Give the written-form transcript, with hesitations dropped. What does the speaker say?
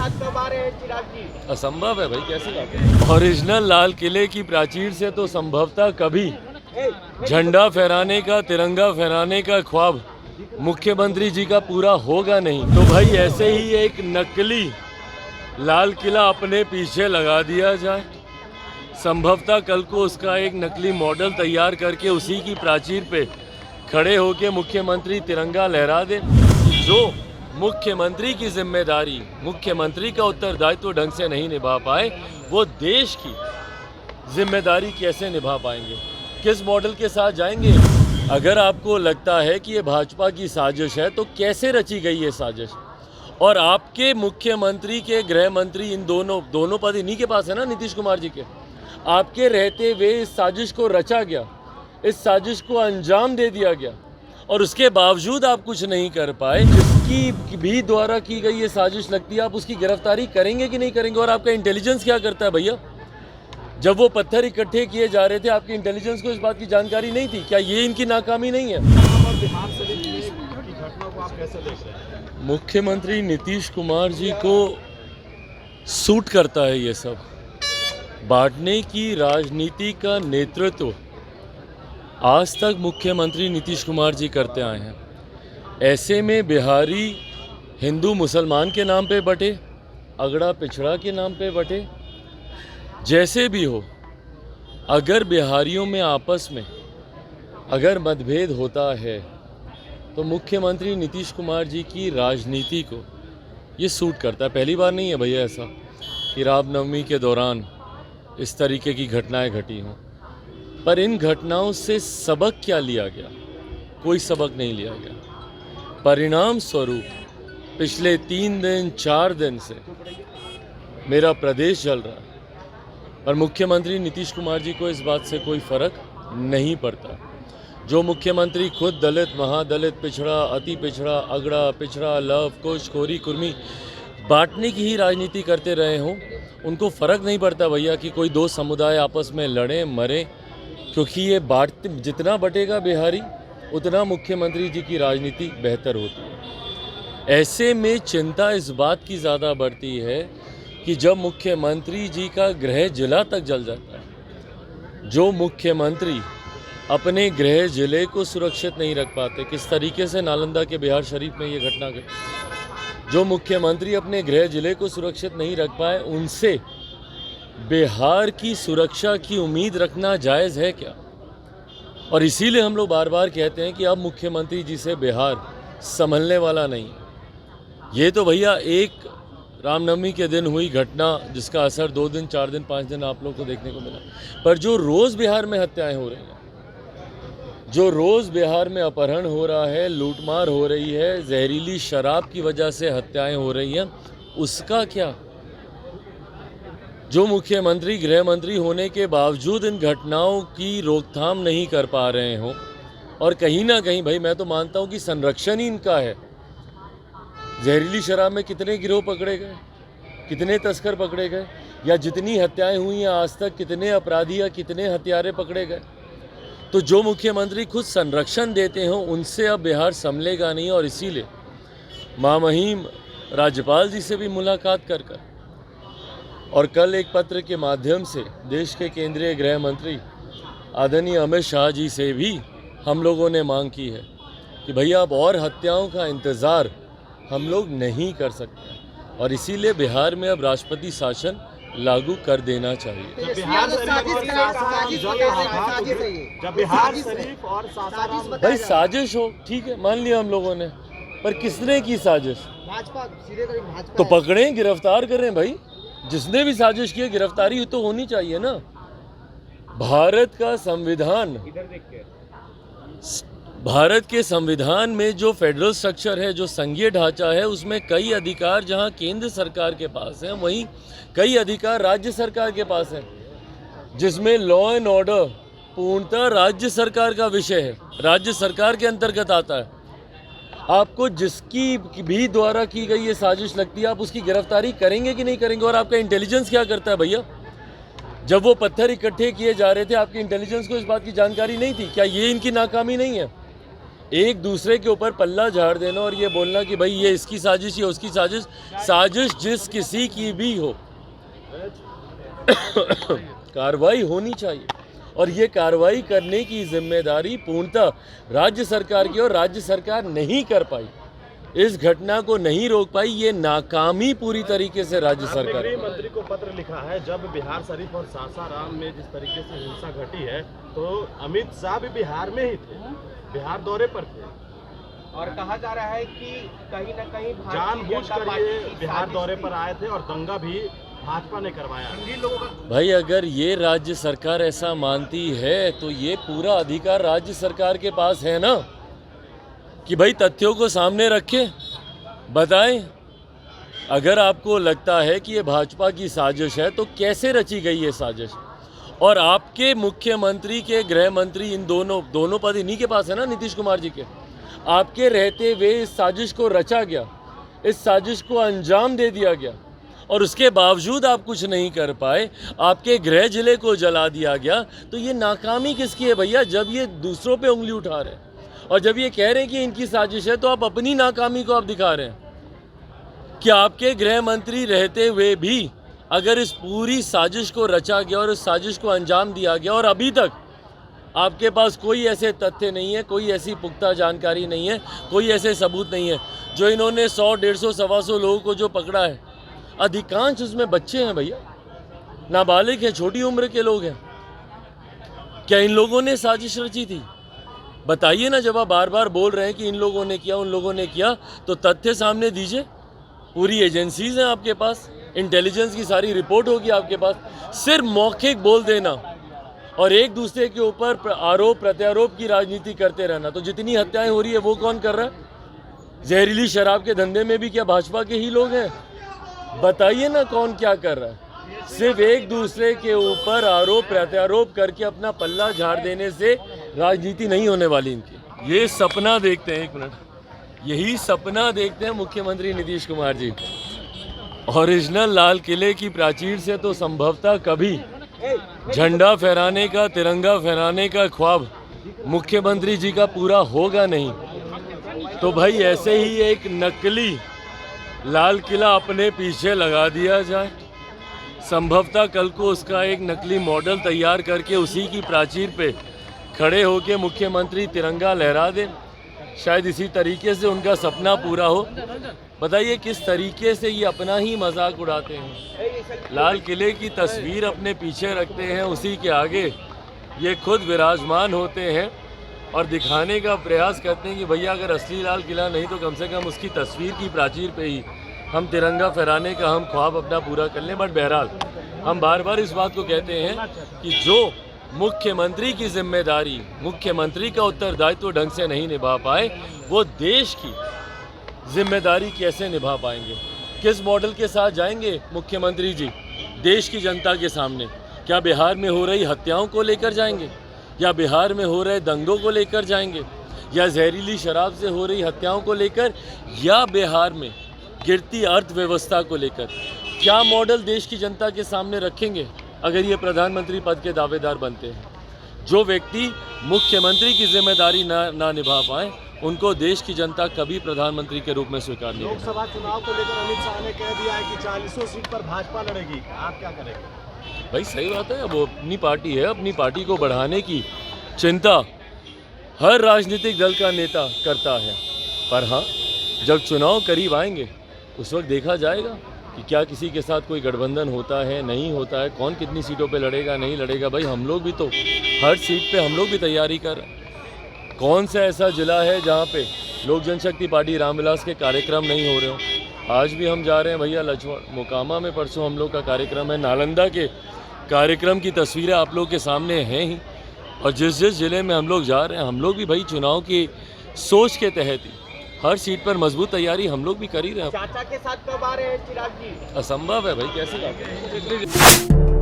आज कब आ रहे हैं चिराग जी? असंभव है भाई, कैसे लाते? ओरिजिनल लाल किले की प्राचीर से तो संभवतः कभी झंडा फहराने का, तिरंगा फहराने का ख्वाब मुख्यमंत्री जी का पूरा होगा नहीं। तो भाई ऐसे ही एक नकली लाल किला अपने पीछे लगा दिया जाए, संभवतः कल को उसका एक नकली मॉडल तैयार करके उसी की प्राचीर पे खड़े होकर मुख्यमंत्री तिरंगा लहरा दे। जो मुख्यमंत्री की जिम्मेदारी, मुख्यमंत्री का उत्तरदायित्व ढंग से नहीं निभा पाए, वो देश की जिम्मेदारी कैसे निभा पाएंगे? किस मॉडल के साथ जाएंगे? अगर आपको लगता है कि ये भाजपा की साजिश है तो कैसे रची गई ये साजिश? और आपके मुख्यमंत्री के गृह मंत्री, इन दोनों पद इन्हीं के पास है ना, नीतीश कुमार जी के। आपके रहते हुए इस साजिश को रचा गया, इस साजिश को अंजाम दे दिया गया, और उसके बावजूद आप कुछ नहीं कर पाए। जिसकी भी द्वारा की गई ये साजिश लगती है, आप उसकी गिरफ्तारी करेंगे कि नहीं करेंगे? और आपका इंटेलिजेंस क्या करता है भैया? जब वो पत्थर इकट्ठे किए जा रहे थे, आपके इंटेलिजेंस को इस बात की जानकारी नहीं थी? क्या ये इनकी नाकामी नहीं है? मुख्यमंत्री नीतीश कुमार जी को सूट करता है ये सब। बांटने की राजनीति का नेतृत्व आज तक मुख्यमंत्री नीतीश कुमार जी करते आए हैं। ऐसे में बिहारी हिंदू मुसलमान के नाम पे बटे, अगड़ा पिछड़ा के नाम पे बटे, जैसे भी हो, अगर बिहारियों में आपस में अगर मतभेद होता है तो मुख्यमंत्री नीतीश कुमार जी की राजनीति को ये सूट करता है। पहली बार नहीं है भैया ऐसा कि रामनवमी के दौरान इस तरीके की घटनाएं घटी हों। पर इन घटनाओं से सबक क्या लिया गया? कोई सबक नहीं लिया गया। परिणाम स्वरूप पिछले 3 दिन 4 दिन से मेरा प्रदेश जल रहा है, और मुख्यमंत्री नीतीश कुमार जी को इस बात से कोई फर्क नहीं पड़ता। जो मुख्यमंत्री खुद दलित, महादलित, पिछड़ा, अति पिछड़ा, अगड़ा पिछड़ा, लव कुश, खोरी कुर्मी बांटने की ही राजनीति करते रहे हों, उनको फ़र्क नहीं पड़ता भैया कि कोई दो समुदाय आपस में लड़ें मरें, क्योंकि ये बांटते जितना बटेगा बिहारी उतना मुख्यमंत्री जी की राजनीति बेहतर होती है। ऐसे में चिंता इस बात की ज़्यादा बढ़ती है कि जब मुख्यमंत्री जी का गृह जिला तक जल जाता है, जो मुख्यमंत्री अपने गृह जिले को सुरक्षित नहीं रख पाते, किस तरीके से नालंदा के बिहार शरीफ में ये घटना घटी, जो मुख्यमंत्री अपने गृह जिले को सुरक्षित नहीं रख पाए, उनसे बिहार की सुरक्षा की उम्मीद रखना जायज़ है क्या? और इसीलिए हम लोग बार बार कहते हैं कि अब मुख्यमंत्री जी से बिहार संभलने वाला नहीं। ये तो भैया एक रामनवमी के दिन हुई घटना जिसका असर 2 दिन 4 दिन 5 दिन आप लोग को देखने को मिला, पर जो रोज़ बिहार में हत्याएं हो रही हैं, जो रोज़ बिहार में अपहरण हो रहा है, लूटमार हो रही है, जहरीली शराब की वजह से हत्याएं हो रही हैं, उसका क्या? जो मुख्यमंत्री गृह मंत्री होने के बावजूद इन घटनाओं की रोकथाम नहीं कर पा रहे हों, और कहीं ना कहीं भाई मैं तो मानता हूं कि संरक्षण ही इनका है। जहरीली शराब में कितने गिरोह पकड़े गए, कितने तस्कर पकड़े गए, या जितनी हत्याएं हुई हैं आज तक कितने अपराधी या कितने हत्यारे पकड़े गए? तो जो मुख्यमंत्री खुद संरक्षण देते हों, उनसे अब बिहार संभलेगा नहीं। और इसीलिए महामहिम राज्यपाल जी से भी मुलाकात कर और कल एक पत्र के माध्यम से देश के केंद्रीय गृह मंत्री आदरणीय अमित शाह जी से भी हम लोगों ने मांग की है कि भैया अब और हत्याओं का इंतज़ार हम लोग नहीं कर सकते, और इसीलिए बिहार में अब राष्ट्रपति शासन लागू कर देना चाहिए। जब बिहार शरीफ और सासाराम भाई साजिश हो, ठीक है, मान लिया हम लोगों ने, पर किसने की साजिश? भाजपा, सीधे भाजपा। तो पकड़ें, गिरफ्तार करें भाई, जिसने भी साजिश की गिरफ्तारी तो होनी चाहिए ना। भारत का संविधान, भारत के संविधान में जो फेडरल स्ट्रक्चर है, जो संघीय ढांचा है, उसमें कई अधिकार जहां केंद्र सरकार के पास हैं, वहीं कई अधिकार राज्य सरकार के पास हैं, जिसमें लॉ एंड ऑर्डर पूर्णतः राज्य सरकार का विषय है, राज्य सरकार के अंतर्गत आता है। आपको जिसकी भी द्वारा की गई ये साजिश लगती है, आप उसकी गिरफ्तारी करेंगे कि नहीं करेंगे? और आपका इंटेलिजेंस क्या करता है भैया? जब वो पत्थर इकट्ठे किए जा रहे थे, आपके इंटेलिजेंस को इस बात की जानकारी नहीं थी? क्या ये इनकी नाकामी नहीं है? एक दूसरे के ऊपर पल्ला झाड़ देना और ये बोलना कि भाई ये इसकी साजिश या उसकी साजिश, साजिश जिस किसी की भी हो कार्रवाई होनी चाहिए। और ये कार्रवाई करने की जिम्मेदारी पूर्णतः राज्य सरकार की, और राज्य सरकार नहीं कर पाई, इस घटना को नहीं रोक पाई। ये नाकामी पूरी तरीके से राज्य सरकार। गृह मंत्री को पत्र लिखा है, जब बिहार शरीफ और सासाराम में जिस तरीके से हिंसा घटी है तो अमित शाह भी बिहार में ही थे, बिहार दौरे पर थे, और कहा जा रहा है कि कहीं न कहीं जानबूझकर ये बिहार दौरे पर आए थे और दंगा भी भाजपा ने करवाया। भाई अगर ये राज्य सरकार ऐसा मानती है तो ये पूरा अधिकार राज्य सरकार के पास है ना, कि भाई तथ्यों को सामने रखें, बताएं। अगर आपको लगता है कि ये भाजपा की साजिश है तो कैसे रची गई ये साजिश? और आपके मुख्यमंत्री के गृह मंत्री, इन दोनों पद इन्हीं के पास है ना, नीतीश कुमार जी के। आपके रहते हुए इस साजिश को रचा गया, इस साजिश को अंजाम दे दिया गया, और उसके बावजूद आप कुछ नहीं कर पाए, आपके गृह जिले को जला दिया गया। तो ये नाकामी किसकी है भैया? जब ये दूसरों पे उंगली उठा रहे हैं और जब ये कह रहे हैं कि इनकी साजिश है, तो आप अपनी नाकामी को आप दिखा रहे हैं कि आपके गृह मंत्री रहते हुए भी अगर इस पूरी साजिश को रचा गया और इस साजिश को अंजाम दिया गया और अभी तक आपके पास कोई ऐसे तथ्य नहीं है, कोई ऐसी पुख्ता जानकारी नहीं है, कोई ऐसे सबूत नहीं है। जो इन्होंने 100, 150, 125 लोगों को जो पकड़ा है, अधिकांश उसमें बच्चे हैं भैया, नाबालिग हैं, छोटी उम्र के लोग हैं। क्या इन लोगों ने साजिश रची थी? बताइए ना। जब आप बार बार बोल रहे हैं कि इन लोगों ने किया, उन लोगों ने किया, तो तथ्य सामने दीजिए। पूरी एजेंसीज हैं आपके पास, इंटेलिजेंस की सारी रिपोर्ट होगी आपके पास। सिर्फ मौखिक बोल देना और एक दूसरे के ऊपर आरोप प्रत्यारोप की राजनीति करते रहना। तो जितनी हत्याएं हो रही है वो कौन कर रहा है? जहरीली शराब के धंधे में भी क्या भाजपा के ही लोग हैं? बताइए ना कौन क्या कर रहा है? सिर्फ एक दूसरे के ऊपर आरोप प्रत्यारोप करके अपना पल्ला झाड़ देने से राजनीति नहीं होने वाली इनकी। ये सपना देखते हैं, एक मिनट, यही सपना देखते हैं मुख्यमंत्री नीतीश कुमार जी। ओरिजिनल लाल किले की प्राचीर से तो संभवतः कभी झंडा फहराने का, तिरंगा फहराने का ख्वाब मुख्यमंत्री जी का पूरा होगा नहीं। तो भाई ऐसे ही एक नकली लाल किला अपने पीछे लगा दिया जाए, संभवतः कल को उसका एक नकली मॉडल तैयार करके उसी की प्राचीर पे खड़े होकर मुख्यमंत्री तिरंगा लहरा दें। शायद इसी तरीके से उनका सपना पूरा हो। बताइए किस तरीके से ये अपना ही मजाक उड़ाते हैं। लाल किले की तस्वीर अपने पीछे रखते हैं, उसी के आगे ये खुद विराजमान होते हैं और दिखाने का प्रयास करते हैं कि भैया अगर असली लाल किला नहीं तो कम से कम उसकी तस्वीर की प्राचीर पे ही हम तिरंगा फहराने का हम ख्वाब अपना पूरा कर लें। बट बहरहाल हम बार बार इस बात को कहते हैं कि जो मुख्यमंत्री की जिम्मेदारी, मुख्यमंत्री का उत्तरदायित्व ढंग से नहीं निभा पाए, वो देश की जिम्मेदारी कैसे निभा पाएंगे? किस मॉडल के साथ जाएंगे मुख्यमंत्री जी देश की जनता के सामने? क्या बिहार में हो रही हत्याओं को लेकर जाएंगे, या बिहार में हो रहे दंगों को लेकर जाएंगे, या जहरीली शराब से हो रही हत्याओं को लेकर, या बिहार में गिरती अर्थव्यवस्था को लेकर? क्या मॉडल देश की जनता के सामने रखेंगे अगर ये प्रधानमंत्री पद के दावेदार बनते हैं? जो व्यक्ति मुख्यमंत्री की जिम्मेदारी ना निभा पाए, उनको देश की जनता कभी प्रधानमंत्री के रूप में स्वीकार नहीं करेगी। लोकसभा चुनाव को लेकर अमित शाह ने कह दिया है कि 40 सीट पर भाजपा लड़ेगी, आप क्या करेंगे? भाई सही बात है, वो अपनी पार्टी है, अपनी पार्टी को बढ़ाने की चिंता हर राजनीतिक दल का नेता करता है। पर हाँ, जब चुनाव करीब आएंगे उस वक्त देखा जाएगा कि क्या किसी के साथ कोई गठबंधन होता है, नहीं होता है, कौन कितनी सीटों पे लड़ेगा, नहीं लड़ेगा। भाई हम लोग भी तो हर सीट पे हम लोग भी तैयारी कर रहे हैं। कौन सा ऐसा जिला है जहाँ पे लोक जनशक्ति पार्टी रामविलास के कार्यक्रम नहीं हो रहे हो? आज भी हम जा रहे हैं भैया लक्ष्मण मोकामा में, परसों हम लोग का कार्यक्रम है। नालंदा के कार्यक्रम की तस्वीरें आप लोग के सामने हैं ही। और जिस जिस ज़िले में हम लोग जा रहे हैं, हम लोग भी भाई चुनाव की सोच के तहत ही हर सीट पर मजबूत तैयारी हम लोग भी कर ही रहे हैं। चाचा के साथ कब आ रहे हैं चिराग जी? असंभव है भाई, कैसे जाते हैं?